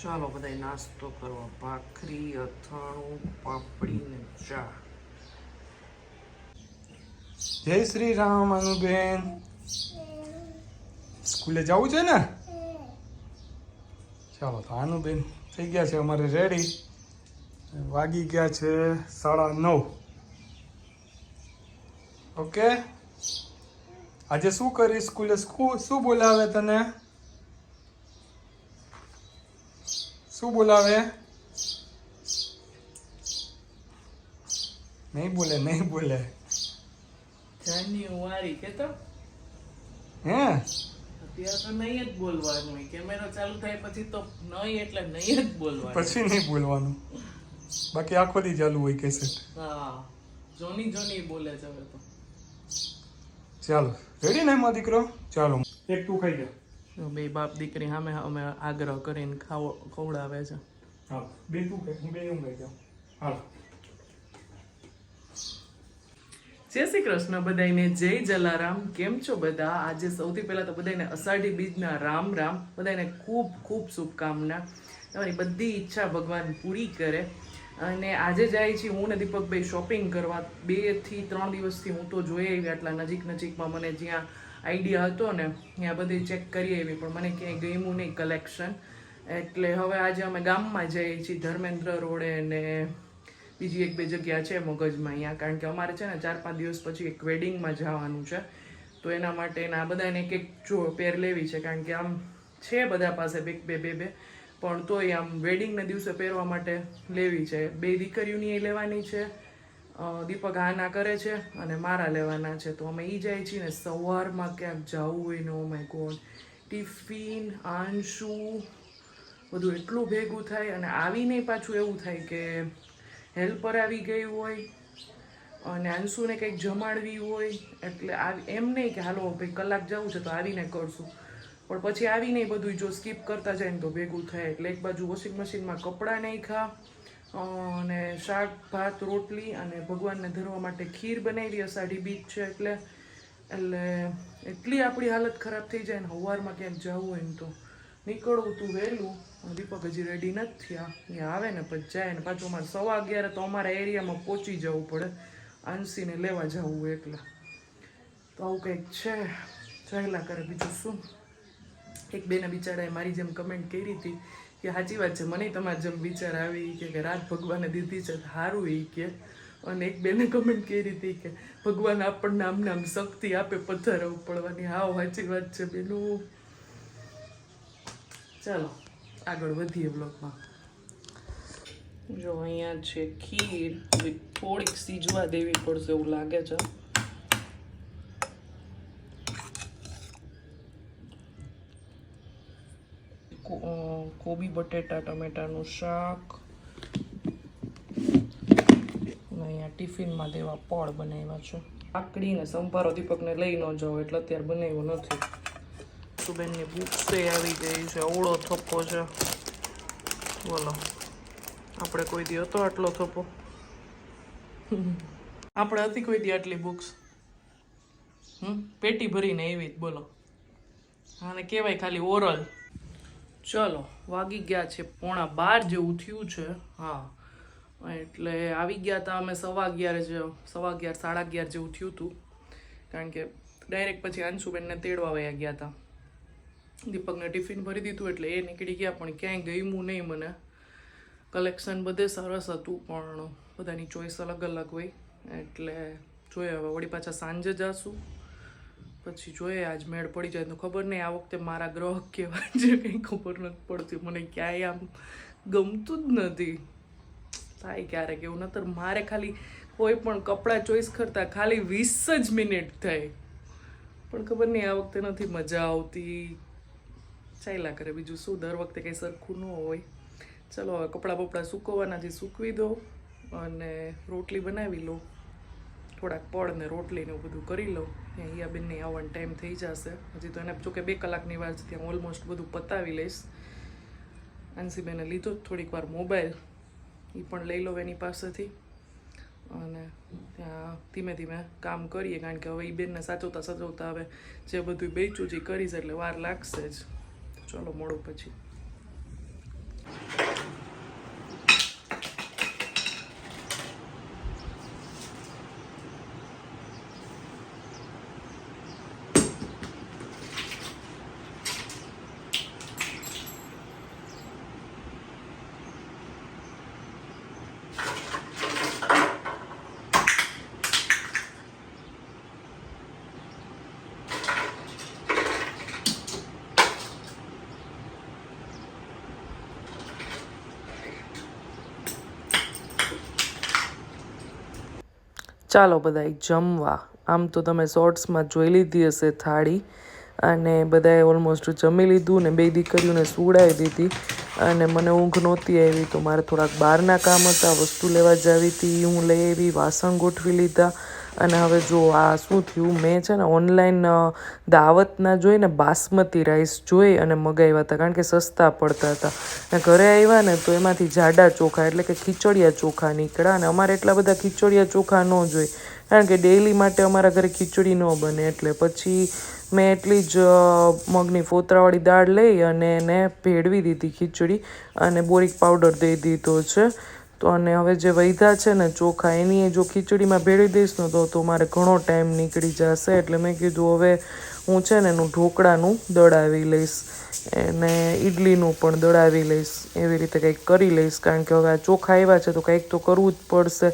ચાલો બધા નાસ્તો કરવા, ભાખરી, અથાણું, પાપડી ને ચા. જય શ્રી રામ. અનુબેન સ્કૂલે જવું છે ને? ચાલો તો અનુબેન થઈ ગયા છે અમારે રેડી. વાગી ગયા છે 9:30. ઓકે, આજે શું કરીશ સ્કૂલે? શું બોલાવે તને? શું બોલાવે? નહીં બોલે. જાન્યુઆરી કેતો હે અત્યારે તો નહીં જ બોલવાનું હોય. કેમેરો ચાલુ થાય પછી તો નહીં એટલે નહીં જ બોલવાનું. પછી નહીં બોલવાનું, બાકી આખો દી ચાલુ હોય કેસેટ. હા, જોની બોલે છે હવે તો. ચાલો રેડી ને એમાં દીકરો? ચાલો એક તું ખાઈ જા. બે બાપ દીકરી સામે અમે આગ્રહ કરીને ખવડાવે છે. હા, બે તું ખાઈ, હું બે હું ખાઈ જાઉં. હાલો. જય શ્રી કૃષ્ણ બધાને, જય જલારામ. કેમ છો બધા? આજે સૌથી પહેલા તો બધાને અષાઢી બીજના રામ રામ. બધાને ખૂબ ખૂબ શુભકામના. તમારી બધી ઈચ્છા ભગવાન પૂરી કરે. અને આજે જાય છે હું ને દીપકભાઈ શોપિંગ કરવા. 2 થી 3 દિવસથી હું તો જોઈ આવી આટલા નજીકમાં. મને જ્યાં આઈડિયા હતો ને ત્યાં બધી ચેક કરી આવી, પણ મને ક્યાંય ગમ્યું નહીં કલેક્શન. એટલે હવે આજે અમે ગામમાં જઈએ છીએ, ધર્મેન્દ્ર રોડે ને બીજી 1-2 જગ્યા છે મગજમાં અહીંયા. કારણ કે અમારે છે ને 4-5 દિવસ પછી એક વેડિંગમાં જવાનું છે, તો એના માટે આ બધાને એક પેર લેવી છે. કારણ કે આમ છે બધા પાસે બે પણ તોય આમ વેડિંગના દિવસે પહેરવા માટે લેવી છે. 2 દીકરીઓની લેવાની છે, દીપક આના કરે છે અને મારા લેવાના છે. તો અમે જાય છીએ ને સવારમાં ક્યાંક જવું હોય ને, ઓ માય ગોડ, ટિફિન આંશુ બધું એટલું ભેગું થાય. અને આવીને પાછું એવું થાય કે હેલ્પર આવી ગઈ હોય અને અંશુને કંઈક જમાડવી હોય. એટલે એમ નહીં કે હાલો ભાઈ કલાક જવું છે તો આવીને કરશું, પણ પછી આવીને બધું જો સ્કીપ કરતા જાય ને તો ભેગું થાય. એટલે એક બાજુ વોશિંગ મશીનમાં કપડાં નાખ્યા અને શાક ભાત રોટલી અને ભગવાનને ધરવા માટે ખીર બનાવી. અષાઢી બીજ છે એટલે એટલી આપણી હાલત ખરાબ થઈ જાય ને. સવારમાં ક્યાંક જવું હોય ને તો નીકળવું તું વહેલું. દીપક હજી રેડી નથી થયા, અહીંયા આવે ને પછી જાય ને પાછું. અમારે 11:15 તો અમારા એરિયામાં પહોંચી જવું પડે, આંશીને લેવા જવું હોય એકલા. તો આવું કંઈક છે, ચાલ્યા કરે. બીજું શું? એક બેને બિચારાએ મારી જેમ કમેન્ટ કરી હતી કે સાચી વાત છે, મને તમારી જેમ વિચાર આવી કે રાત ભગવાને દીધી છે સારું એ કે. અને એક બેને કમેન્ટ કરી હતી કે ભગવાન આપણને આમ શક્તિ આપે પથ્થર પડવાની. હાવ સાચી વાત છે બેનું. ચાલો આગળ વધીએ બ્લોગમાં. જો અહીંયા છે ખીર, થોડીક સીજવા દેવી પડશે એવું લાગે છે. કોબી બટેટા ટમેટાનું શાક. અહીંયા ટિફિનમાં દેવા પળ બનાવ્યા છે. આકડી ને સંભારો દીપકને લઈ ન જાઓ એટલે અત્યારે બનાવ્યો નથી. સુબેનની બુક્સે આવી ગઈ છે, અવળો થપ્પો છે. બોલો, આપણે કોઈ દી હતો આટલો થપ્પો? આપણે હતી કોઈ દી આટલી બુક્સ? પેટી ભરીને એવી જ. બોલો, આને કહેવાય ખાલી ઓરલ. ચલો વાગી ગયા છે 11:15 જેવું થયું છે. હા, એટલે આવી ગયા હતા અમે 11:15 11:30 જેવું થયું હતું. કારણ કે ડાયરેક્ટ પછી અંશુબેનને તેડવા વયા ગયા હતા. દીપકને ટિફિન ભરી દીધું એટલે એ નીકળી ગયા, પણ ક્યાંય ગમ્યું નહીં મને. કલેક્શન બધે સરસ હતું પણ બધાની ચોઈસ અલગ અલગ હોય. એટલે જોઈએ હવે વળી પાછા સાંજે જશું, પછી જોઈએ આજ મેળ પડી જાય તો ખબર નહીં. આ વખતે મારા ગ્રહ કેવા છે કંઈ ખબર નથી પડતી. મને ક્યાંય આમ ગમતું જ નથી. થાય ક્યારેક એવું. નતર મારે ખાલી કોઈ પણ કપડાં ચોઈસ કરતા ખાલી 20 જ મિનિટ થાય, પણ ખબર નહીં આ વખતે નથી મજા આવતી. ચાલ્યા કરે. બીજું શું, દર વખતે કંઈ સરખું ન હોય. ચલો હવે કપડાં બપડા સૂકવવાનાથી સૂકવી દો અને રોટલી બનાવી લો. થોડાક પળ ને રોટલી ને એવું બધું કરી લઉં. ત્યાં હિયાબેનને આવવાનો ટાઈમ થઈ જશે. હજી તો એને જોકે 2 કલાકની વાર છે, ત્યાં ઓલમોસ્ટ બધું પતાવી લઈશ. આંશીબેને લીધો થોડીક વાર મોબાઈલ, એ પણ લઈ લો એની પાસેથી. અને ત્યાં ધીમે ધીમે કામ કરીએ, કારણ કે હવે એ બેનને સાચવતા હવે જે બધું બેચું જે કરીશ એટલે વાર લાગશે જ. ચલો મળો પછી. ચાલો બધા જમવા. આમ તો તમે શોર્ટ્સમાં જોઈ લીધી હશે થાળી, અને બધાએ ઓલમોસ્ટ જમી લીધું ને બે દીકરીઓને સુવડાવી દીધી, અને મને ઊંઘ નહોતી આવી તો મારે થોડાક બહારના કામ હતા, વસ્તુ લેવા જાવી હતી, હું લઈ આવી, વાસણ ગોઠવી લીધા. અને હવે જો આ શું થયું, મેં છે ને ઓનલાઈન દાવતના જોઈને બાસમતી રાઈસ જોઈ અને મગાવ્યા હતા, કારણ કે સસ્તા પડતા હતા. ને ઘરે આવ્યા ને તો એમાંથી જાડા ચોખા એટલે કે ખીચડિયા ચોખા નીકળ્યા, અને અમારે એટલા બધા ખીચડિયા ચોખા ન જોઈએ, કારણ કે ડેઈલી માટે અમારા ઘરે ખીચડી ન બને. એટલે પછી મેં એટલી જ મગની ફોતરાવાળી દાળ લઈ અને એને ભેળવી દીધી ખીચડી, અને બોરિક પાવડર દઈ દીધો છે. તો અને હવે જે વૈધા છે ને ચોખા, એની જો ખીચડીમાં ભેળવી દઈશ ને તો મારે ઘણો ટાઈમ નીકળી જશે. એટલે મેં કીધું હવે હું છે ને એનું ઢોકળાનું દળાવી લઈશ, અને ઇડલીનું પણ દળાવી લઈશ, એવી રીતે કંઈક કરી લઈશ, કારણ કે હવે આ ચોખા આવ્યા છે તો કંઈક તો કરવું જ પડશે.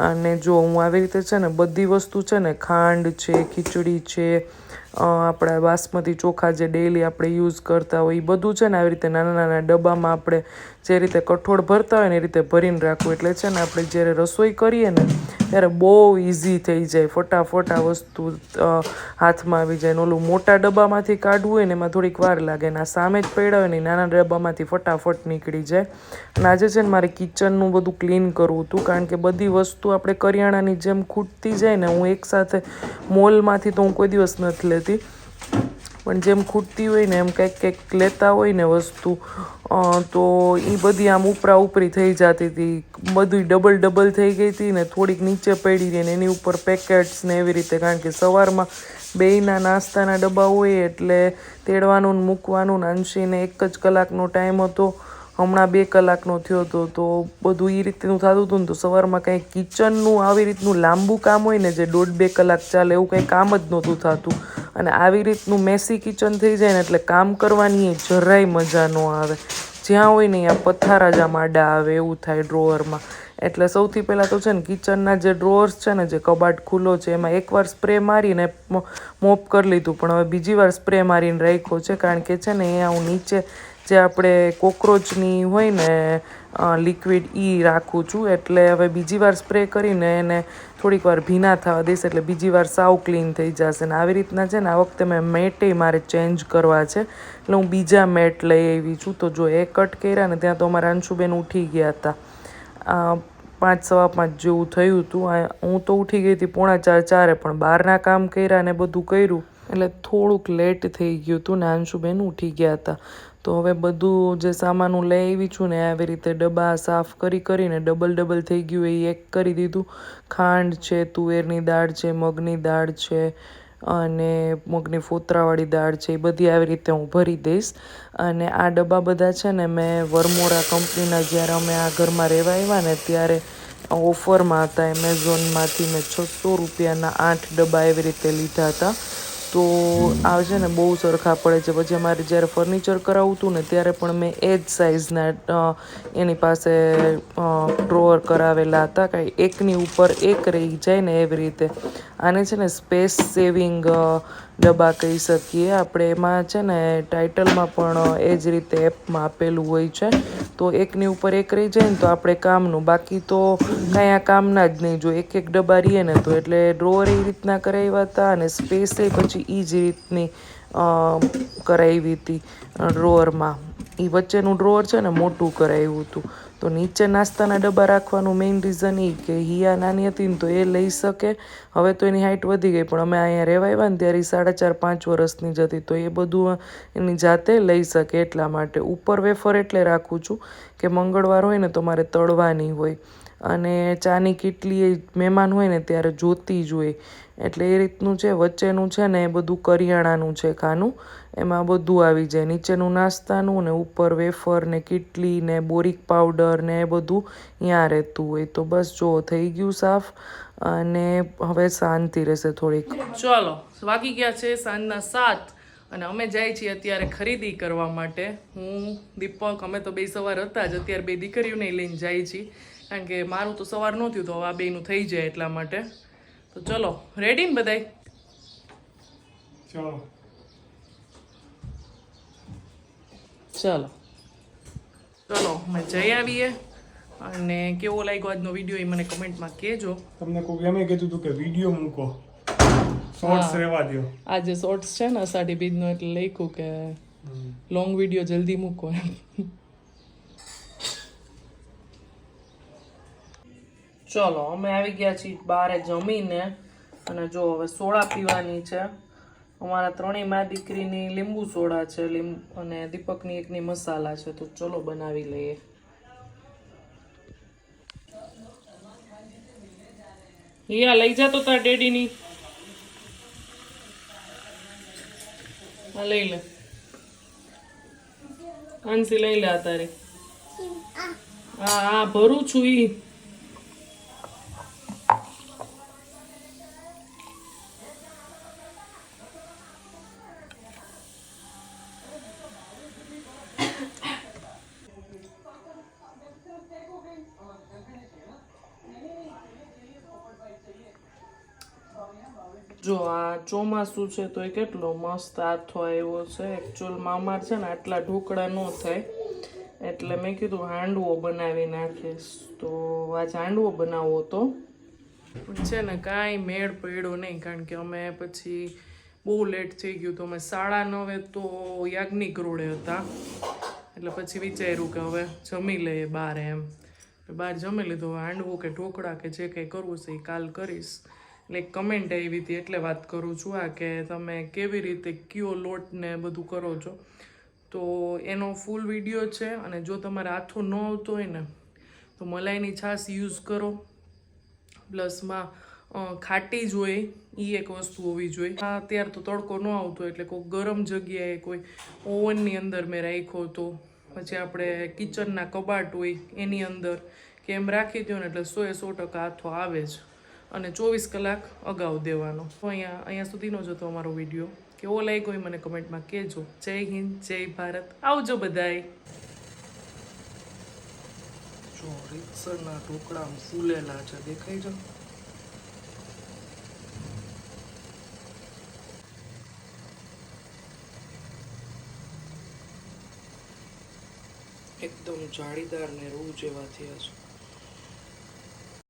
અને જો હું આવી રીતે છે ને બધી વસ્તુ છે ને, ખાંડ છે, ખીચડી છે, આપણા બાસમતી ચોખા જે ડેઈલી આપણે યુઝ કરતા હોય એ બધું છે ને આવી રીતે નાના નાના ડબ્બામાં આપણે જે રીતે કઠોળ ભરતા હોય ને એ રીતે ભરીને રાખવું. એટલે છે ને આપણે જ્યારે રસોઈ કરીએ ને ત્યારે બહુ ઇઝી થઈ જાય, ફટાફટ આ વસ્તુ હાથમાં આવી જાય. ને ઓલું મોટા ડબ્બામાંથી કાઢવું હોય ને એમાં થોડીક વાર લાગે, ને આ સામે જ પડ્યા હોય ને નાના ડબ્બામાંથી ફટાફટ નીકળી જાય. અને આજે છે ને મારે કિચનનું બધું ક્લીન કરવું હતું, કારણ કે બધી વસ્તુ આપણે કરિયાણાની જેમ ખૂટતી જાય ને, હું એકસાથે મોલમાંથી તો હું કોઈ દિવસ નથી લેતી, પણ જેમ ખૂટતી હોય ને એમ કંઈક લેતા હોય ને વસ્તુ, તો એ બધી આમ ઉપરા ઉપરી થઈ જતી હતી, બધું ડબલ થઈ ગઈ હતી, ને થોડીક નીચે પડી રહી ને એની ઉપર પેકેટ્સ ને એવી રીતે. કારણ કે સવારમાં બેયના નાસ્તાના ડબ્બા હોય એટલે તેડવાનું ને મૂકવાનું, ને અંશીને 1 જ કલાકનો ટાઈમ હતો, હમણાં 2 કલાકનો થયો હતો. તો બધું એ રીતનું થતું હતું ને, તો સવારમાં કંઈ કિચનનું આવી રીતનું લાંબુ કામ હોય ને જે 1.5-2 કલાક ચાલે એવું કંઈ કામ જ નહોતું થતું. અને આવી રીતનું મેસી કિચન થઈ જાય ને એટલે કામ કરવાની જરાય મજા ન આવે, જ્યાં હોય ને ત્યાં પથારા જ આડા આવે એવું થાય ડ્રોવરમાં. એટલે સૌથી પહેલાં તો છે ને કિચનના જે ડ્રોઅર્સ છે ને, જે કબાટ ખુલ્લો છે એમાં એકવાર સ્પ્રે મારીને મોપ કરી લીધું, પણ હવે બીજી વાર સ્પ્રે મારીને રાખ્યો છે, કારણ કે છે ને અહીંયા હું નીચે જે આપણે કોકરોચની હોય ને લિક્વિડ રાખું છું. એટલે હવે બીજી વાર સ્પ્રે કરીને એને થોડીક વાર ભીના થવા દઈશ, એટલે બીજી વાર સાવ ક્લીન થઈ જશે. ને આવી રીતના છે ને આ વખતે મેં મેટે મારે ચેન્જ કરવા છે, એટલે હું બીજા મેટ લઈ આવી છું. તો જો એ કટ કર્યા ને ત્યાં તો અમારા અંશુબેન ઉઠી ગયા હતા, 5-5:15 જેવું થયું હતું. હું તો ઉઠી ગઈ હતી 3:45, પણ બહારના કામ કર્યા ને બધું કર્યું એટલે થોડુંક લેટ થઈ ગયું હતું, ને અંશુબેન ઉઠી ગયા હતા. તો હવે બધું જે સામાન હું લઈ આવી છું ને આવી રીતે ડબ્બા સાફ કરીને ડબલ થઈ ગયું એ એક કરી દીધું. ખાંડ છે, તુવેરની દાળ છે, મગની દાળ છે, અને મગની ફોતરાવાળી દાળ છે, એ બધી આવી રીતે હું ભરી દઈશ. અને આ ડબ્બા બધા છે ને મેં વરમોરા કંપનીના જ્યારે અમે આ ઘરમાં રહેવા આવ્યા ને ત્યારે ઓફરમાં હતા, એમેઝોનમાંથી મેં 600 રૂપિયાના 8 ડબ્બા એવી રીતે લીધા હતા. તો આ છે ને બહુ સરખા પડે છે. પછી અમારે જ્યારે ફર્નિચર કરાવવું હતું ને ત્યારે પણ મેં એ જ સાઇઝના એની પાસે ડ્રોઅર કરાવેલા હતા, કાંઈ એકની ઉપર એક રહી જાય ને એવી રીતે. આને છે ને સ્પેસ સેવિંગ ડબ્બા કહી શકીએ આપણે. એમાં છે ને ટાઇટલમાં પણ એ જ રીતે એપમાં આપેલું હોય છે. તો એકની ઉપર એક રહી જાય ને તો આપણે કામનું, બાકી તો કાંઈ આ કામના જ નહીં. જો એક ડબ્બા રહીએ ને તો એટલે ડ્રોઅર એ રીતના કરાવ્યા હતા, અને સ્પેસ પછી એ જ રીતની કરાવી હતી ડ્રોઅરમાં. એ વચ્ચેનું ડ્રોઅર છે ને મોટું કરાવ્યું હતું. તો નીચે નાસ્તાના ડબ્બા રાખવાનું મેઇન રીઝન એ કે હિયા નાની હતી ને તો એ લઈ શકે. હવે તો એની હાઇટ વધી ગઈ, પણ અમે અહીંયા રહેવા આવ્યા ને ત્યારે 4.5-5 વર્ષની જ હતી, તો એ બધું એની જાતે લઈ શકે એટલા માટે. ઉપર વેફર એટલે રાખું છું કે મંગળવાર હોય ને તો મારે તળવાની હોય, અને ચાની કીટલી એ મહેમાન હોય ને ત્યારે જોતી જ હોય, એટલે એ રીતનું છે. વચ્ચેનું છે ને એ બધું કરિયાણાનું છે ખાનું, એમાં બધું આવી જાય. નીચેનું નાસ્તાનું ને ઉપર વેફર ને કીટલી ને બોરિક પાવડર ને એ બધું ત્યાં રહેતું હોય. તો બસ જો થઈ ગયું સાફ, અને હવે શાંતિ રહેશે થોડીક. ચાલો, વાગી ગયા છે સાંજના 7, અને અમે જાય છીએ અત્યારે ખરીદી કરવા માટે. હું, દીપક, અમે તો બે સવાર હતા જ, અત્યારે બે દીકરીઓને લઈને જાય છીએ, કારણ કે મારું તો સવાર ન થયું તો હવે આ બેનું થઈ જાય એટલા માટે. તો ચલો, રેડી ને બધાય? ચાલો ચલો અમે જઈ આવીએ. અને કેવો લાગ્યો આજનો વિડીયો એ મને કમેન્ટમાં કહેજો. તમને કોઈ એમ કીધું હતું કે વિડીયો મૂકો, શોર્ટ્સ રહેવા દો. આજે શોર્ટ્સ છે ને અષાઢી બીજનો એટલે લખ્યું કે લોંગ વિડીયો જલ્દી મૂકો એમ. ચલો અમે આવી ગયા છીએ બારે જમીને અને જો હવે સોડા પીવાની છે. અમારા ત્રણેય મા દીકરીની લીંબુ સોડા છે અને દીપકની એકની મસાલા છે. તો ચલો બનાવી લઈએ. હિયા લઈ જા તો તાર ડેડીની. હા લઈ લે આંસી લઈ લે તારે. હા ભરું છું ઈ. જો આ ચોમાસું છે તો એ કેટલો મસ્ત આથો આવ્યો છે. એકચ્યુઅલમાં અમારે છે ને આટલા ઢોકળા ન થાય એટલે મેં કીધું હાંડવો બનાવી નાખીશ. તો આજે હાંડવો બનાવવો હતો પણ છે ને કાંઈ મેળ પડ્યો નહીં કારણ કે અમે પછી બહુ લેટ થઈ ગયું. તો અમે 9:30 તો યાજ્ઞિક રોડે હતા એટલે પછી વિચાર્યું કે હવે જમી લઈએ બહાર એમ. બહાર જમી લીધું. હાંડવો કે ઢોકળા કે જે કંઈ કરવું છે એ કાલ કરીશ. એટલે કમેન્ટ આવી હતી એટલે વાત કરું છું આ કે તમે કેવી રીતે કયો લોટ ને બધું કરો છો. તો એનો ફૂલ વિડીયો છે અને જો તમારે આથો ન આવતો હોય ને તો મલાઈની છાશ યુઝ કરો. પ્લસમાં ખાટી જ હોય એ એક વસ્તુ હોવી જોઈએ. અત્યારે તો તડકો ન આવતો એટલે કોઈ ગરમ જગ્યાએ કોઈ ઓવનની અંદર મેં રાખ્યો હતો. પછી આપણે કિચનના કબાટ હોય એની અંદર કે એમ રાખી દો ને એટલે 100% આથો આવે જ. અને 24 કલાક અગાઉ દેવાનો. તો અહીંયા સુધીનો જ હતો અમારો વિડીયો. કેવો લાગ્યો એ મને કમેન્ટમાં કહેજો. જય હિન્દ, જય ભારત. આવજો બધાય. જો રીતસરના ઢોકળા ફૂલેલા છે દેખાય છે. એકદમ જાળીદાર ને રૂ જેવા થયા છે.